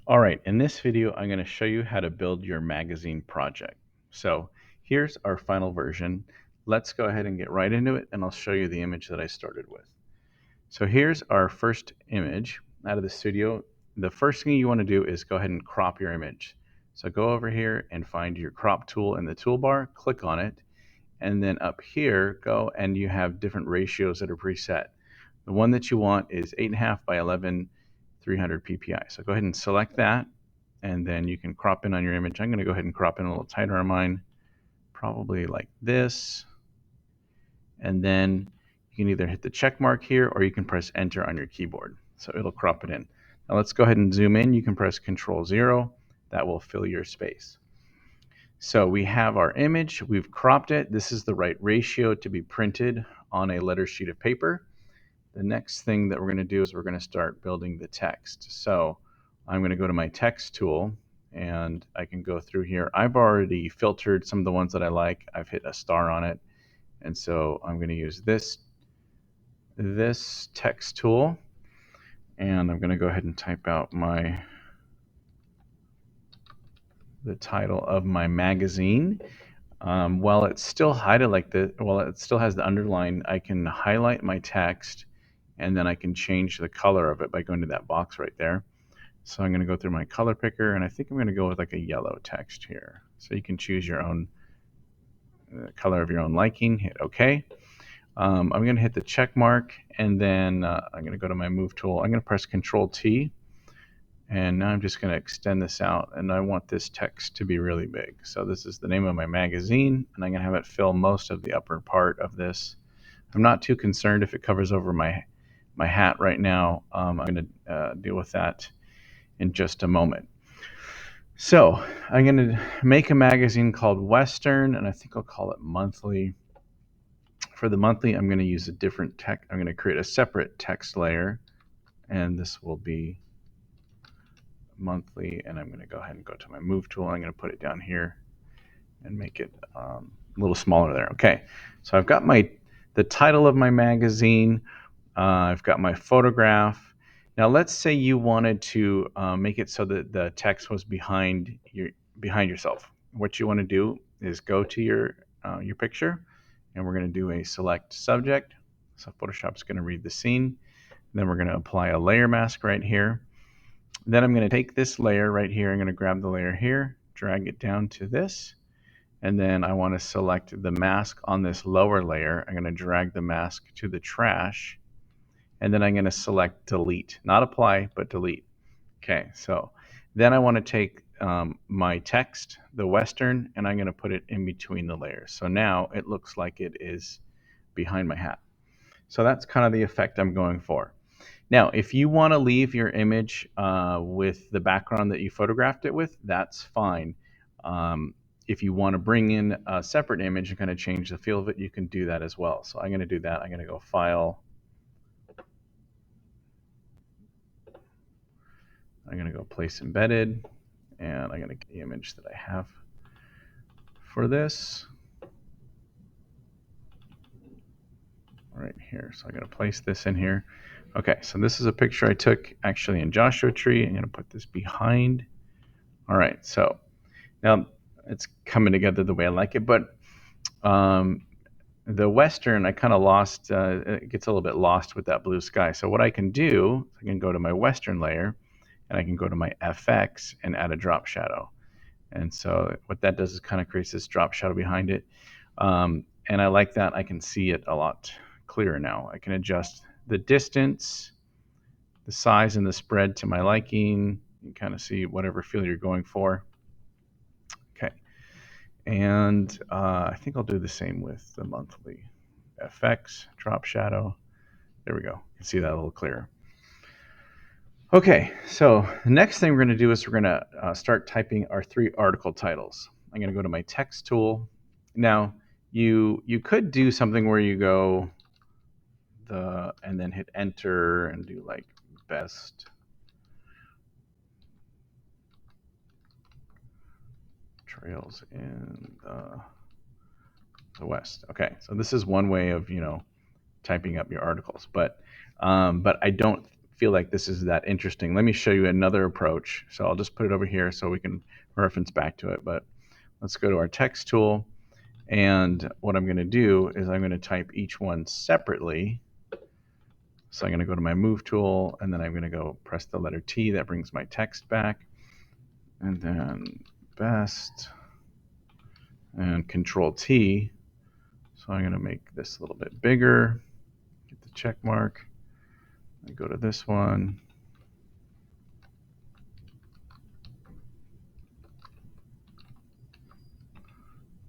All right, in this video, I'm going to show you how to build your magazine project. So here's our final version. Let's go ahead and get right into it, and I'll show you the image that I started with. So here's our first image out of the studio. The first thing you want to do is go ahead and crop your image. So go over here and find your crop tool in the toolbar, click on it, and then up here, go and you have different ratios that are preset. The one that you want is 8.5 by 11, 300 ppi. So go ahead and select that, and then you can crop in on your image. I'm going to go ahead and crop in a little tighter on mine, probably like this. And then you can either hit the check mark here or you can press enter on your keyboard. So it'll crop it in. Now let's go ahead and zoom in. You can press Control-0. That will fill your space. So we have our image, we've cropped it. This is the right ratio to be printed on a letter sheet of paper. The next thing that we're going to do is we're going to start building the text. So I'm going to go to my text tool and I can go through here. I've already filtered some of the ones that I like. I've hit a star on it. And so I'm going to use this text tool, and I'm going to go ahead and type out the title of my magazine. While it's still highlighted while it still has the underline, I can highlight my text, and then I can change the color of it by going to that box right there. So I'm going to go through my color picker, and I think I'm going to go with like a yellow text here. So you can choose your own color of your own liking. Hit OK. I'm going to hit the check mark, and then I'm going to go to my move tool. I'm going to press Control-T, and now I'm just going to extend this out, and I want this text to be really big. So this is the name of my magazine, and I'm going to have it fill most of the upper part of this. I'm not too concerned if it covers over my hat right now. I'm going to deal with that in just a moment. So I'm going to make a magazine called Western, and I think I'll call it Monthly. For the monthly, I'm going to use a different text. I'm going to create a separate text layer, and this will be monthly. And I'm going to go ahead and go to my move tool. I'm going to put it down here and make it a little smaller there. Okay, so I've got the title of my magazine. I've got my photograph. Now let's say you wanted to make it so that the text was behind yourself. What you want to do is go to your picture, and we're going to do a select subject. So Photoshop's going to read the scene. Then we're going to apply a layer mask right here. Then I'm going to take this layer right here. I'm going to grab the layer here, drag it down to this, and then I want to select the mask on this lower layer. I'm going to drag the mask to the trash, and then I'm going to select delete, not apply, but delete. Okay, so then I want to take my text, the Western, and I'm going to put it in between the layers. So now it looks like it is behind my hat. So that's kind of the effect I'm going for. Now, if you want to leave your image with the background that you photographed it with, that's fine. If you want to bring in a separate image and kind of change the feel of it, you can do that as well. So I'm going to do that. I'm going to go File. I'm going to go Place Embedded, and I'm going to get the image that I have for this right here. So I'm going to place this in here. Okay, so this is a picture I took actually in Joshua Tree. I'm going to put this behind. All right, so now it's coming together the way I like it, but the Western, I kind of lost, it gets a little bit lost with that blue sky. So what I can do, I can go to my Western layer, and I can go to my FX and add a drop shadow. And so what that does is kind of creates this drop shadow behind it. And I like that. I can see it a lot clearer now. I can adjust the distance, the size, and the spread to my liking. You can kind of see whatever feel you're going for. Okay. And I think I'll do the same with the monthly. FX, drop shadow. There we go. You can see that a little clearer. Okay, so the next thing we're going to do is we're going to start typing our 3 article titles. I'm going to go to my text tool. Now, you could do something where you go and then hit enter and do like best trails in the West. Okay, so this is one way of typing up your articles, but I don't feel like this is that interesting. Let me show you another approach. So I'll just put it over here so we can reference back to it. But let's go to our text tool. And what I'm going to do is I'm going to type each one separately. So I'm going to go to my move tool, and then I'm going to go press the letter T. That brings my text back. And then best and Control T. So I'm going to make this a little bit bigger, get the check mark. I go to this one.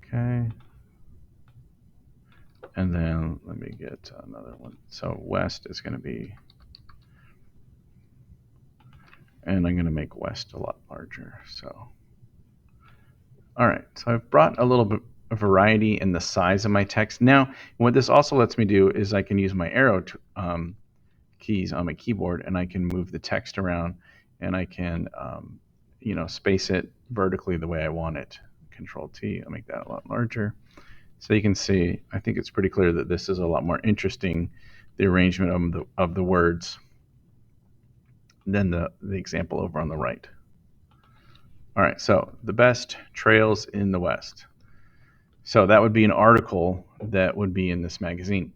Okay. And then let me get another one. So West is going to be, and I'm going to make West a lot larger. So, all right. So I've brought a little bit of variety in the size of my text. Now, what this also lets me do is I can use my arrow keys on my keyboard, and I can move the text around, and I can, space it vertically the way I want it. Control T, I'll make that a lot larger. So you can see, I think it's pretty clear that this is a lot more interesting, the arrangement of the words, than the example over on the right. All right, so the best trails in the West. So that would be an article that would be in this magazine.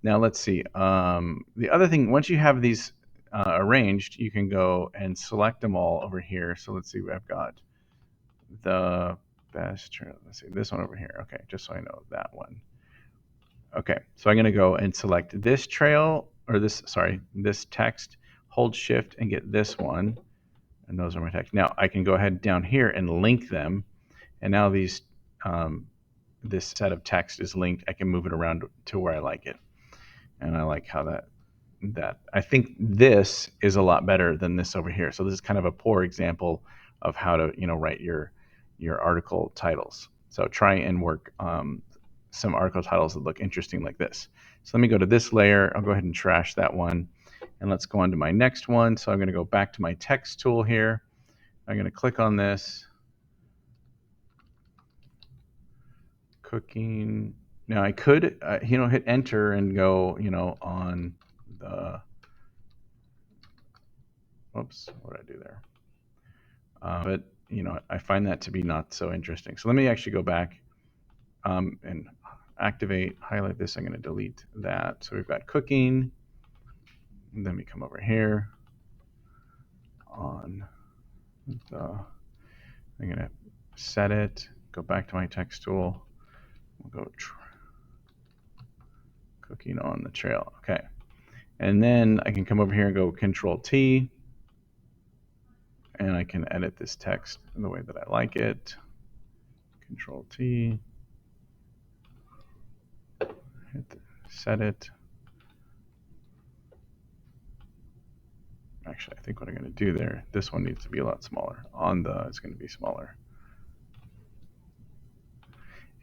Now let's see. The other thing, once you have these arranged, you can go and select them all over here. So let's see, I've got the best trail. Let's see, this one over here. Okay, just so I know that one. Okay, so I'm going to go and select this trail, or this text, hold shift and get this one, and those are my text. Now I can go ahead down here and link them, and now these this set of text is linked. I can move it around to where I like it, and I like how that I think this is a lot better than this over here. So this is kind of a poor example of how to write your article titles. So try and work some article titles that look interesting like this. So let me go to this layer. I'll go ahead and trash that one, and let's go on to my next one. So I'm going to go back to my text tool here. I'm going to click on this. Cooking. Now I could, hit enter and go, on the. Whoops, what did I do there? But I find that to be not so interesting. So let me actually go back and activate, highlight this. I'm going to delete that. So we've got cooking. And then we come over here on the, I'm going to set it, go back to my text tool. We'll go cooking on the trail. Okay. And then I can come over here and go Control T, and I can edit this text in the way that I like it. Control T, set it. Actually, I think what I'm going to do there, this one needs to be a lot smaller. On the, it's going to be smaller.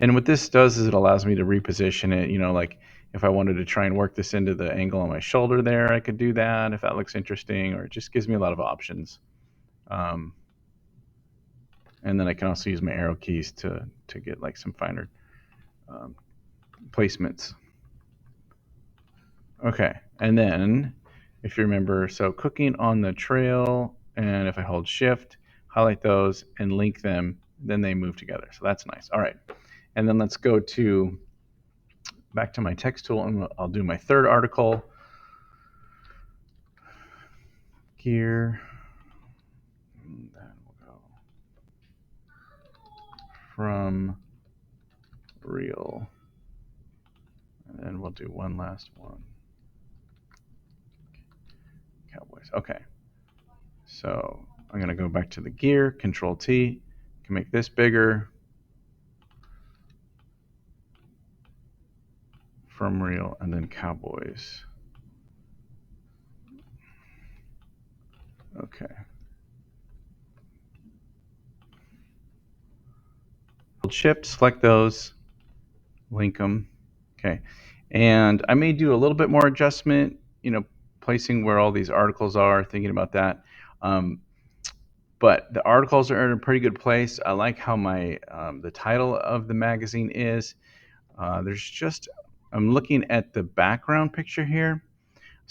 And what this does is it allows me to reposition it. Like if I wanted to try and work this into the angle on my shoulder there, I could do that if that looks interesting, or it just gives me a lot of options. And then I can also use my arrow keys to get like some finer placements. Okay, and then if you remember, so cooking on the trail, and if I hold shift, highlight those and link them, then they move together. So that's nice. All right, and then let's go back to my text tool, and I'll do my third article. Gear. And then we'll go from real. And then we'll do one last one. Cowboys. Okay. So I'm going to go back to the gear, Control T, can make this bigger. From real, and then Cowboys. Okay. Hold shift, select those, link them. Okay. And I may do a little bit more adjustment, placing where all these articles are, thinking about that. But the articles are in a pretty good place. I like how my the title of the magazine is. I'm looking at the background picture here.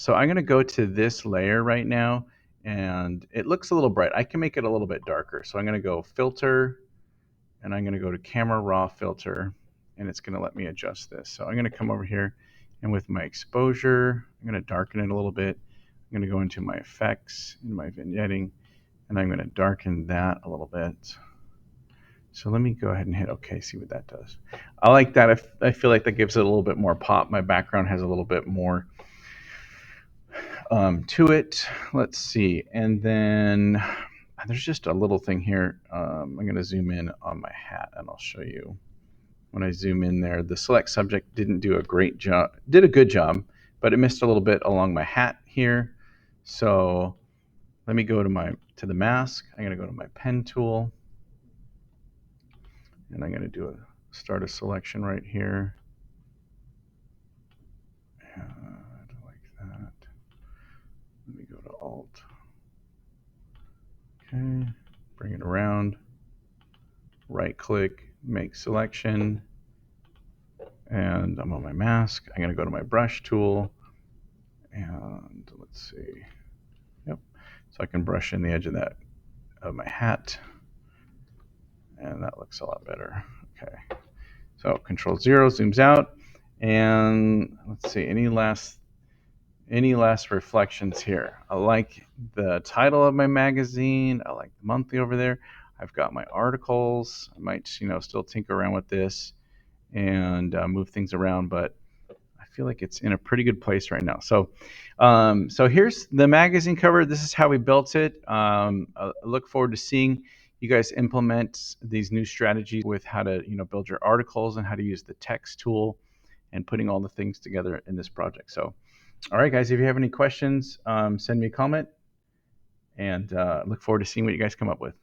So I'm going to go to this layer right now, and it looks a little bright. I can make it a little bit darker. So I'm going to go filter, and I'm going to go to camera raw filter, and it's going to let me adjust this. So I'm going to come over here, and with my exposure, I'm going to darken it a little bit. I'm going to go into my effects, in my vignetting, and I'm going to darken that a little bit. So let me go ahead and hit OK, see what that does. I like that. I feel like that gives it a little bit more pop. My background has a little bit more to it. Let's see. And then there's just a little thing here. I'm going to zoom in on my hat, and I'll show you. When I zoom in there, the select subject didn't do a great job, did a good job, but it missed a little bit along my hat here. So let me go to the mask. I'm going to go to my pen tool, and I'm going to start a selection right here. And like that. Let me go to Alt. Okay, bring it around. Right click, make selection, and I'm on my mask. I'm going to go to my brush tool, and let's see. Yep. So I can brush in the edge of my hat, and that looks a lot better. Okay. So Control 0 zooms out, and let's see. Any last reflections here? I like the title of my magazine. I like the monthly over there. I've got my articles. I might, still tinker around with this and move things around, but I feel like it's in a pretty good place right now. So, so here's the magazine cover. This is how we built it. I look forward to seeing you guys implement these new strategies with how to, build your articles and how to use the text tool and putting all the things together in this project. So, all right, guys, if you have any questions, send me a comment, and look forward to seeing what you guys come up with.